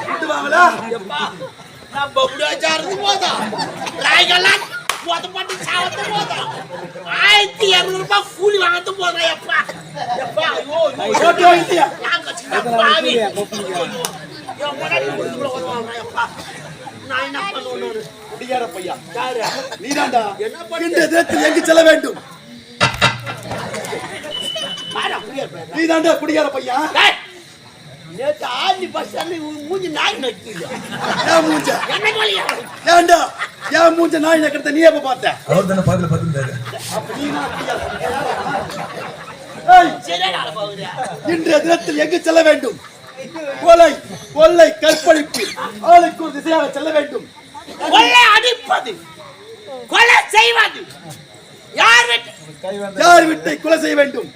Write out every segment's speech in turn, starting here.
விட்டுவாங்களா? நான் பப்புடா சார்ந்து போதா ராய்கெல்லாம் போதப்பட்டு சாவத்து போதா 1200 ரூபாய் கூலி வாங்கத்து போதா எப்பா எப்பா ஐயோ ஓட்டு வாங்கிட்டியா? நாங்க சின்ன பாவி என் முன்னாடி முடிச்சுல வருவாங்க எப்பா நான் என்ன பண்ணுவேன்னு குடியார பையா யாரு நீதாண்டா என்ன பண்ணு? இந்த தேசத்தில் எங்கு செல்ல வேண்டும்? பாரா புரியல நீதாண்டா குடியார பையா. நேத்து ஆதி பஸ் மூஞ்சி நாய் நக்கிது ஏன் மூஞ்ச என்ன சொல்லியா ஏன்டா ஏன் மூஞ்ச நாய் நக்கிறத நீ எப்ப பார்த்த? அவர் தானே பாத்துல பார்த்துட்டாரு. அப்ப நீ நான் குடியார பையா. ஏய், சரியா போகுது இன்றைய தினத்தில் எங்கு செல்ல வேண்டும்? கொலை கொள்ளை கற்பழிப்பு ஆளுக்கு ஒரு திசையாக செல்ல வேண்டும். கொலை அடிப்பது கொலை செய்வது யார் வீட்டை கொலை செய்ய வேண்டும்?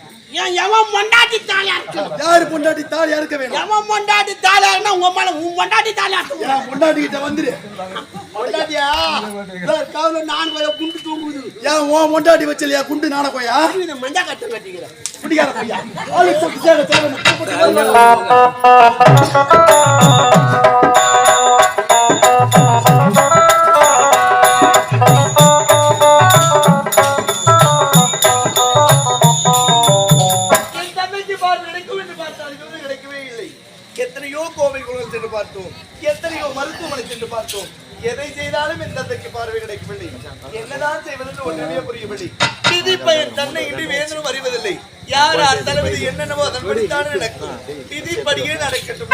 எவன் மொண்டாட்டி தாலியா இருக்கணும் யாரு பொண்டாட்டி தாலியா இருக்க வேண்டும்? எவன் மொண்டாட்டி தாலியாருன்னா உங்க மேல உன் மொண்டாட்டி தாலியா இருக்கணும் ஏன் பொண்டாட்டி கிட்ட வந்துரு. மொண்டாட்டியா காவல நான் போய் குண்டு தூங்குது ஏன் உன் பொண்டாட்டி வச்சலையா குண்டு நாடகோயா? இந்த மஞ்சா கட்டு கட்டிக்கிறேன் குடியார பையா ஆளுக்கு ஒரு திசையாக செல்ல வேண்டும். எத்தனையோ கோவில்கள் சென்று பார்த்தோம், எத்தனையோ மருத்துவமனை சென்று பார்த்தோம். எதை செய்தாலும் என் தந்தைக்கு பார்வை கிடைக்கவில்லை. என்னதான் செய்வதென்று ஒன்றுமே புரியவில்லை. விதி பயன் தன்னை இன்றி வேந்தனும் அறிவதில்லை. யார் தளபதி என்னென்னவோ அதன் படித்தானே நடக்கும். விதிப்படியே நடக்கட்டும்.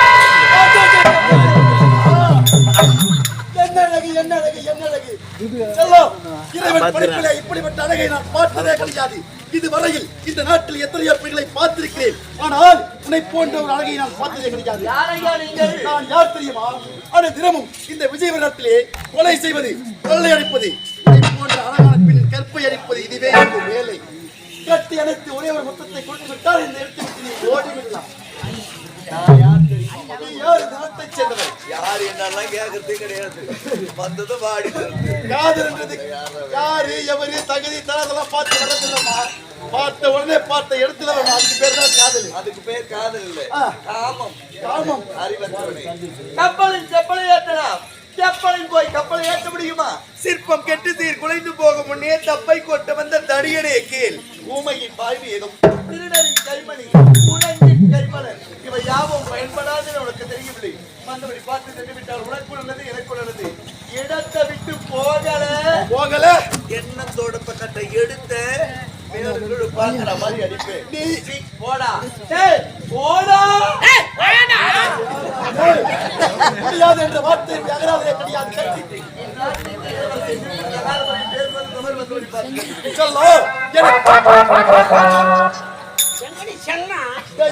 என்ன அழகு என்ன அழகு என்ன அழகு செல்லம், இறைவன் படைப்பிலே இப்படிப்பட்ட அழகை நான் பார்த்ததே கிடையாது. இதுவரையில் இந்த நாட்டில் எத்தனையோ பெண்களை பார்த்திருக்கிறேன். ஆனால் உன்னை போன்ற ஒரு அழகை நான் பார்த்ததே கிடையாது. நான் யார் தெரியுமா? ஆனால் தினமும் இந்த விஜயவரத்திலே கொலை செய்வது கொள்ளை அடிப்பது உன்னை போன்ற அழகான பெண் கற்பை அடிப்பது இதுவே எனக்கு வேலை. கட்டி அணைத்து ஒரே ஒரு முத்தத்தை கொடுத்து விட்டால் இந்த இடத்தை விட்டு நீ ஓடிவிடலாம். யார் இந்த நாட்டை சேர்ந்தவர்? யார் என்னெல்லாம் கேட்கறதே கிடையாது. வந்ததும் வாடி காதல்ன்றது யாரு எவரு தகுதி தரதெல்லாம் பார்த்து நடத்துலமா. பார்த்த உடனே பார்த்த இடத்துல அதுக்கு பேர் தான் காதல். அதுக்கு பேர் காதல் இல்லை, காமம். காமம். அறிவற்றவனே, கப்பலின் செப்பலை ஏற்றலாம். செப்பலில் போய் கப்பலை ஏற்ற முடியுமா? சிற்பம் கெட்டு சீர் குலைந்து போக முன்னே தப்பை கொட்ட வந்த தடியனே கேள். ஊமையின் பாய்வீகம், திருடரின் கைமணி, உலகின் கைமலர், இவை யாவும் பயன்படாது உனக்கு தெரியவில்லை. மற்றபடி பார்த்து சென்று விட்டால் உனக்கு உள்ளது எனக்கு உள்ளது. இடத்தை விட்டு போகல போகல எண்ணத்தோட பக்கத்தை எடுத்த பாக்குற மாதிரி அடிப்பேன். போடா போடா முடியாது என்ற வார்த்தை அகராதே கிடையாது.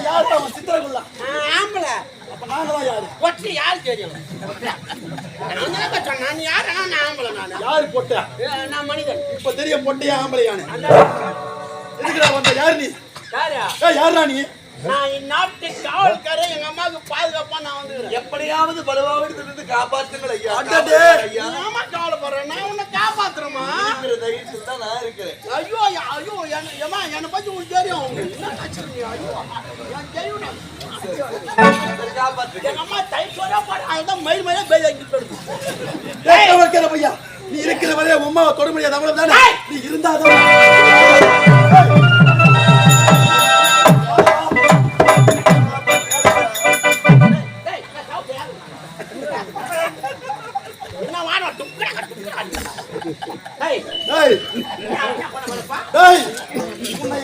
யார் சித்திரகுல்லா ஆம்பளை அப்ப நாங்களாம் யாரு? ஒற்றை யாரு தெரியும் நான் யாரு? நான் ஆம்பளை. நான் யாரு பொட்ட? நான் மனிதன். இப்ப தெரியும் பொட்டையா ஆம்பளையானு. எதுக்குடா வந்த? யாரு நீ? யாரா? யாரா நீ? நான் இந்நாட்டு காவல்காரன். எங்க அம்மாவுக்கு பாதுகாப்பா நான் வந்து எப்படியாவது பலவாவது காப்பாற்றுங்கள் ஐயா. அம்மா கவலைப்படுறேன். நான் உன்னை காப்பாத்துறேமா? தைரியத்தில் தான் நான் இருக்கிறேன். ஐயோ ஐயோ ஏமா என்னை பத்தி உங்களுக்கு தெரியும். என்ன ஆச்சரியம்? ஐயோ என் தெரியும். எங்க அம்மா தைச்சோட பாரு. அதுதான் மயில் மயில பேய் பையா நீ இருக்கிற வரைய அம்மாவை தொட முடியாது. அவ்வளவுதானே? நீ இருந்தாதான்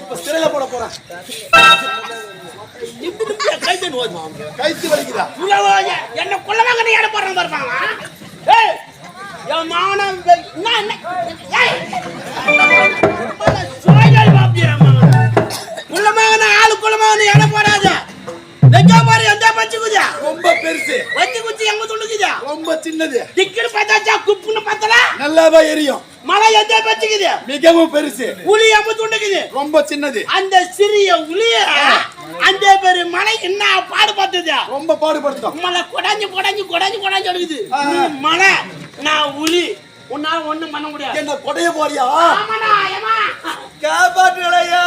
இப்ப சிறையில போட போறேன். கைத்து வலிக்குதா? என்ன கொள்ளவாங்க நீ இடம் போடுற பாருப்பாங்க. என் மானம் குள்ளமாக ஆளு குள்ளமாக இடம் போடாத. பாரு எந்த பச்சு குதியா ரொம்ப பெருசு. வச்சு குச்சி எங்க துண்டுக்குதா ரொம்ப சின்னது. திக்குன்னு பார்த்தாச்சா குப்புன்னு பார்த்தா நல்லாவா எரியும். மலை எந்த பச்சுக்குது மிகவும் பெருசு. உளி எங்க துண்டுக்குது ரொம்ப சின்னது. அந்த சிறிய உளிய அந்த பெரிய மலை என்ன பாடுபடுத்துதா? ரொம்ப பாடுபடுத்தும். மலை கொடாஞ்சு கொடாஞ்சு கொடாஞ்சு கொடாஞ்சு எடுக்குது. மலை நான் உளி உன்னால ஒண்ணும் பண்ண முடியாது. என்ன கொடைய போறியா? காப்பாற்றுகளையா?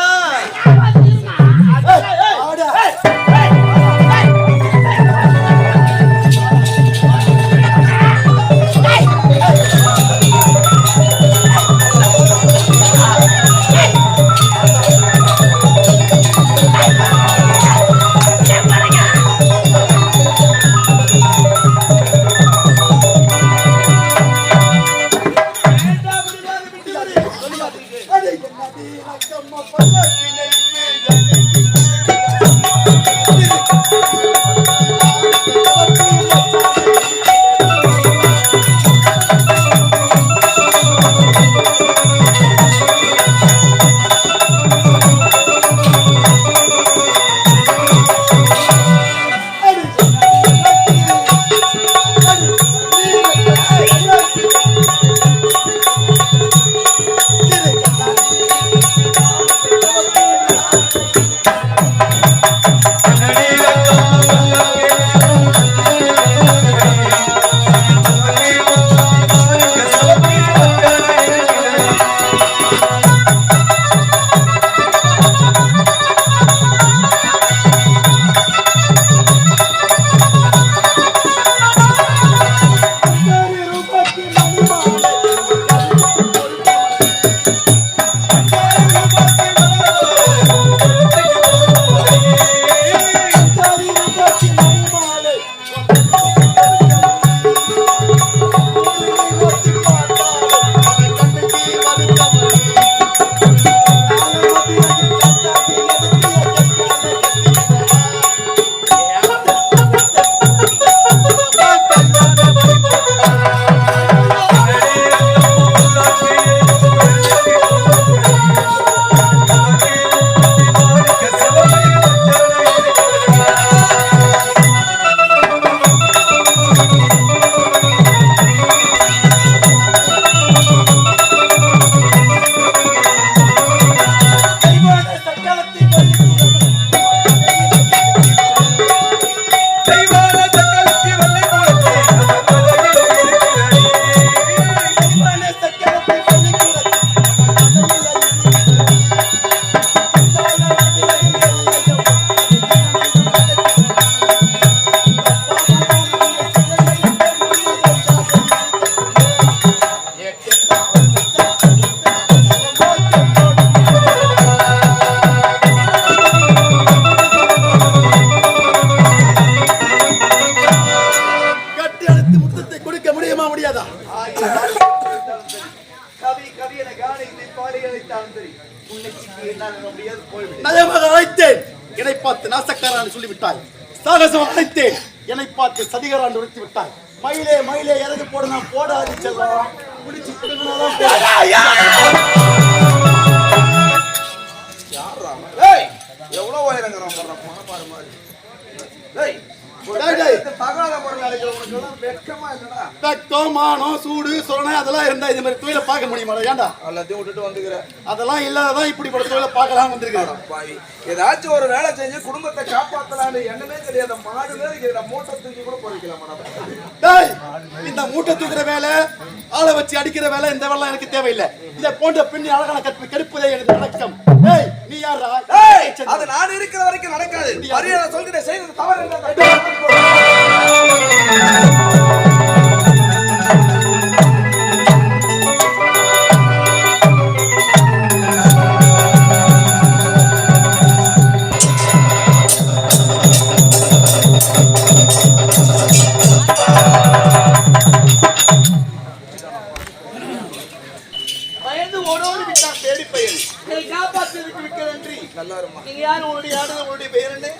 நயமாக அழைத்தேன், என்னை பார்த்து நாசக்காரான்னு சொல்லிவிட்டாய். சாகசம் அழைத்தேன், என்னை பார்த்து சதிகாரான்னு உரைத்து விட்டாய். மயிலே மயிலே இறகு போட நான் போடாது செல்லம் முடிச்சு எவ்வளவு உயரங்கிறோம் சூடு சொரணை அதெல்லாம் இருந்தா இந்த மாதிரி தொழில பார்க்க முடியுமா? ஏன்டா எல்லாத்தையும் விட்டுட்டு வந்துக்கிறேன். அதெல்லாம் இல்லாததான் இப்படிப்பட்ட தொழில பார்க்கலாம் வந்திருக்கேன். ஏதாச்சும் ஒரு வேலை செஞ்சு குடும்பத்தை காப்பாத்தலான்னு எண்ணமே கிடையாது. மாடு வேலை மூட்டை தூக்கி கூட போய்க்கலாம். இந்த மூட்டை தூக்குற வேலை, ஆளை வச்சு அடிக்கிற வேலை, இந்த வேலை எனக்கு தேவையில்லை. இதை போன்ற பெண்ணி அழகான கற்பு கெடுப்பதே எனக்கு நடக்கம். நீ யாரா? அது நான் இருக்கிற வரைக்கும் நடக்காது. மரியாதை சொல்கிறேன், செய்தது தவறு.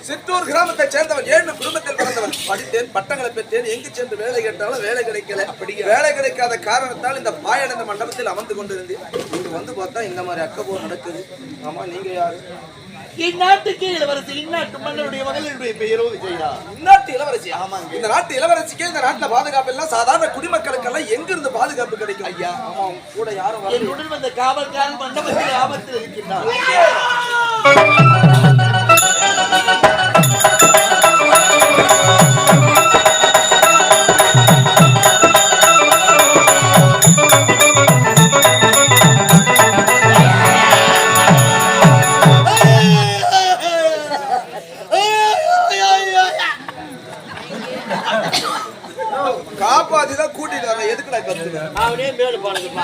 சித்தூர் கிராமத்தை சேர்ந்தவன், 7 குடும்பத்தில் பிறந்தவன். படித்தேன், பட்டங்களை பெற்றேன். எங்கு சென்று வேலை கேட்டாலும் வேலை கிடைக்கல. வேலை கிடைக்காத காரணத்தால் இந்த பாயடைந்த மண்டபத்தில் அமர்ந்து கொண்டிருந்தேன். இங்க வந்து பார்த்தா இந்த மாதிரி அக்கப்போர் நடக்குது. ஆமா, நீங்க யாரு? இந்நாட்டுக்கு இளவரசி, இந்நாட்டு மன்னருடைய மகளிருடைய பெயரோ விஜயா. இந்நாட்டு இளவரசி? ஆமாங்க. இந்த நாட்டு இளவரசிக்கு இந்த நாட்டுல பாதுகாப்பு எல்லாம் சாதாரண குடிமக்களுக்கெல்லாம் எங்க இருந்து பாதுகாப்பு கிடைக்கும்? ஐயா, ஆமா, கூட யாரும் வரல. என்னுடன் வந்த காவல்காரன் மண்டபத்தில் ஆபத்தில் இருக்கின்றார். காப்பாத்திதான் கூட்டிட்டு வர. எதுக்குடா கத்துங்க? அவனே மேல போனதுப்பா.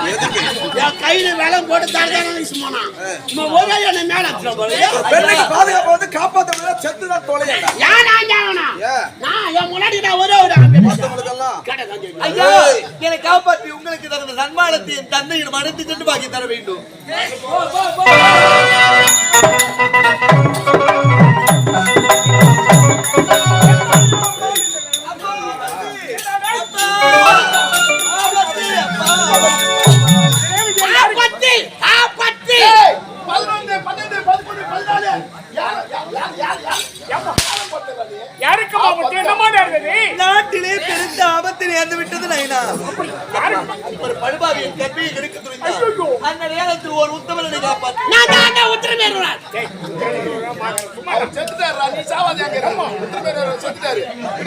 என் கையில வேலை போட்டு தரதான சும்மா ஒரே என்ன மேல பெண்ணுக்கு பாதுகாப்பு வந்து காப்பாத்த செத்துதான் தொலையா. நான் என் முன்னாடி நான் ஒரே ஒரு ஐயா என்னை காப்பாற்றி உங்களுக்கு தகுந்த நன்மானத்தை என் தந்தையிடம் அனைத்து சென்று பாக்கி தர வேண்டும். நாட்டிலே பெருந்த ஆபத்தில் இறந்து விட்டது நைனா. ஒரு படுபாவியின் கற்பியை எடுக்க துணிந்தார். அந்த நேரத்தில் ஒரு உத்தமனை காப்பாற்று.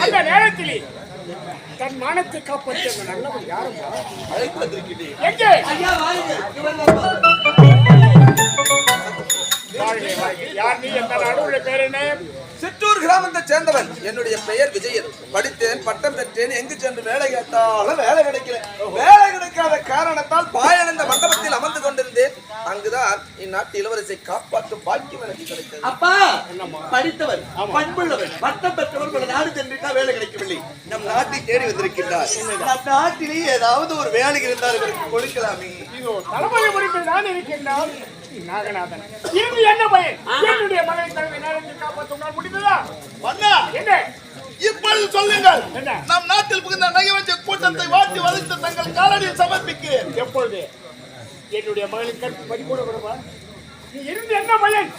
அந்த நேரத்திலே தன் மானத்தை காப்பாற்றிய நல்லவர் யாரும் அழைத்து வந்திருக்கிறேன். எங்கே? ஐயா வாருங்க. யார் நீ? எந்த நாடு? பேர் என்ன? சிற்றூர் கிராமத்தை சேர்ந்தவன். என்னுடைய பெயர் விஜயன். படித்தேன், பட்டம் பெற்றேன். எங்கு சென்று வேலை கேட்டாலும் வேலை கிடைக்கல. வேலை கிடைக்காத காரணத்தால் பாயடைந்த மண்டபத்தில் அமர்ந்து கொண்டிருந்தேன். அங்குதான் இந்நாட்டு இளவரசியை காப்பாற்றும் பாக்கியம் எனக்கு கிடைத்தது. அப்பா படித்தவர், பண்புள்ளவர், பட்டம் பெற்றவர், பல நாடு சென்றிருக்கா வேலை கிடைக்கவில்லை. நம் நாட்டை தேடி வந்திருக்கின்றார். நம் நாட்டிலே ஏதாவது ஒரு வேலை இருந்தால் இவருக்கு கொடுக்கலாமே. தலைமுறை முடிப்பில் நான் இருக்கின்றான் நாகநாதன். இது என்ன பயன்? என்னுடைய மகனை தனது நேரத்தில் காப்பாற்ற முடிந்ததா? என்ன இப்பொழுது சொல்லுங்கள். நம் நாட்டில் புகுந்த நகைவஞ்ச கூட்டத்தை வாட்டி வளைத்து தங்கள் காலடியில் சமர்ப்பிக்கிறேன். எப்பொழுது என்னுடைய மகளின் கற்பு பறிபோட விடுவா? நீ இருந்து என்ன பயன்?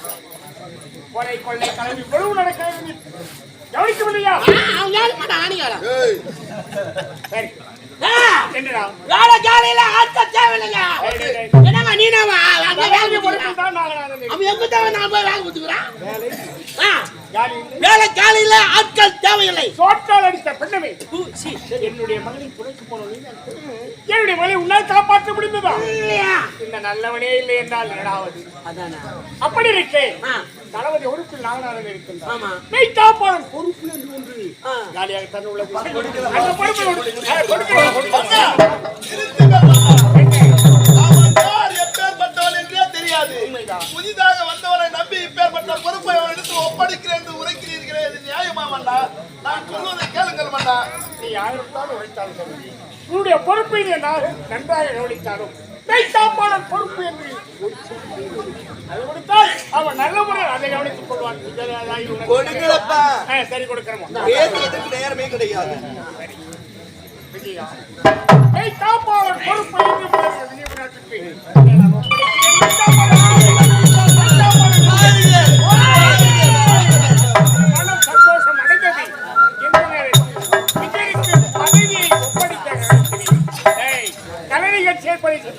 கொலை கொள்ளை கலவி பொழுது நடக்கிறது கவனிக்கவில்லையா? சரி என்னடா வேலை காலையில ஆட்க தேவையில்லைங்க. என்னங்க நீனாவா அங்க வேலை தான் நாகநாதன். அவன் எங்க தேவை நான் போய் வேலை கொடுத்துக்கிறேன். வேலை காலையில ஆட்கள் தேவையில்லை. சோட்டால் மகனை என்னுடைய மகனை துணைக்கு போனோம். என்னுடைய மகனை உன்னால் காப்பாற்ற முடிந்ததா? இந்த நல்லவனே இல்லை என்றால் ஏதாவது அப்படி இருக்கேன். தளபதி பொறுப்பில் நாகநாதன் இருக்கின்றான். மெய் காப்பாளன் பொறுப்பு என்று ஒன்று ஜாலியாக தன் உள்ளது. அந்த பொறுப்பில் புதிதாக வந்தவரை நம்பி இப்பேற்பட்ட பொறுப்பை அவர் எடுத்து ஒப்படைக்கிறேன் என்று உரைக்கிறீர்களே, இது நியாயமா மன்னா? நான் சொல்வதை கேளுங்கள் மன்னா. நீ யாருக்காவது உழைத்தாலும் சரி, உன்னுடைய பொறுப்பை நீ நன்றாக கவனித்தாலும் மெய்காப்பாளன் பொறுப்பு என்று அது கொடுத்தால் அவன் நல்ல முறையில் அதை கவனித்துக் கொள்வான். கொடுங்களப்பா. சரி கொடுக்கிறோம். பேசுவதற்கு நேரமே கிடையாது. மெய்காப்பாளன் பொறுப்பை சந்தோஷம் அடைந்தது. இந்த நேரத்தில் விஜய்க்கு பதவியை ஒப்படைக்க கலை நிகழ்ச்சி ஏற்படுத்தி